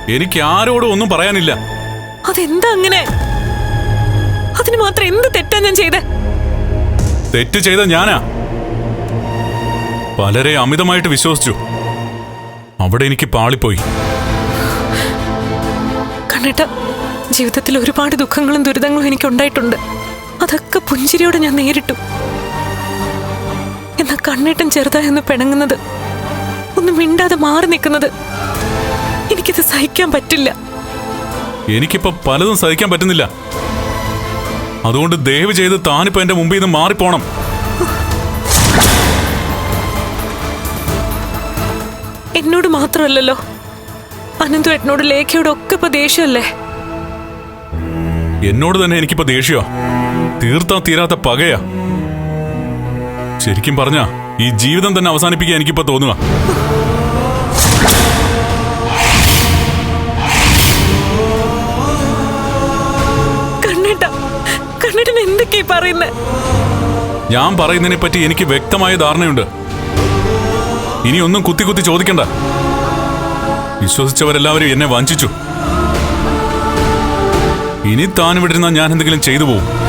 എനിക്ക് ആരോടും ഒന്നും പറയാനില്ല. അതെന്താ അങ്ങനെ? അതിന് മാത്രം എന്ത് തെറ്റാ ഞാൻ ചെയ്തേ? തെറ്റ് ചെയ്ത ഞാനാ. പലരെ അമിതമായിട്ട് വിശ്വസിച്ചു. അവിടെ എനിക്ക് പാളിപ്പോയി. കണ്ണേട്ട, ജീവിതത്തിൽ ഒരുപാട് ദുഃഖങ്ങളും ദുരിതങ്ങളും എനിക്കുണ്ടായിട്ടുണ്ട്. അതൊക്കെ പുഞ്ചിരിയോടെ ഞാൻ നേരിട്ടു. എന്നാ കണ്ണേട്ടൻ ചെറുതായൊന്ന് പിണങ്ങുന്നത്, ഒന്ന് മിണ്ടാതെ മാറി നിൽക്കുന്നത്, എനിക്കിത് സഹിക്കാൻ പറ്റില്ല. എനിക്കിപ്പോ പലതും സഹിക്കാൻ പറ്റുന്നില്ല. അതുകൊണ്ട് ദയവ് ചെയ്ത് താനിപ്പോ എന്റെ മുമ്പിൽ നിന്ന് മാറിപ്പോണം. എന്നോട് മാത്രമല്ലല്ലോ, അനന്തു ഏട്ടനോട്, ലേഖയോട് ഒക്കെ ഇപ്പൊ ദേഷ്യമല്ലേ? എന്നോട് തന്നെ എനിക്കിപ്പോ ദേഷ്യ. തീർത്താ തീരാത്ത പകയാ. ശരിക്കും പറഞ്ഞ ഈ ജീവിതം തന്നെ അവസാനിപ്പിക്കാൻ എനിക്കിപ്പോ തോന്നുക. കണ്ണേട്ടൻ എന്തൊക്കെയാ പറയുന്നേ? ഞാൻ പറയുന്നതിനെ പറ്റി എനിക്ക് വ്യക്തമായ ധാരണയുണ്ട്. ഇനി ഒന്നും കുത്തി കുത്തി ചോദിക്കണ്ട. വിശ്വസിച്ചവരെല്ലാവരും എന്നെ വഞ്ചിച്ചു. ഇനി താൻ വിട്ടിരുന്ന ഞാൻ എന്തെങ്കിലും ചെയ്തു പോകും.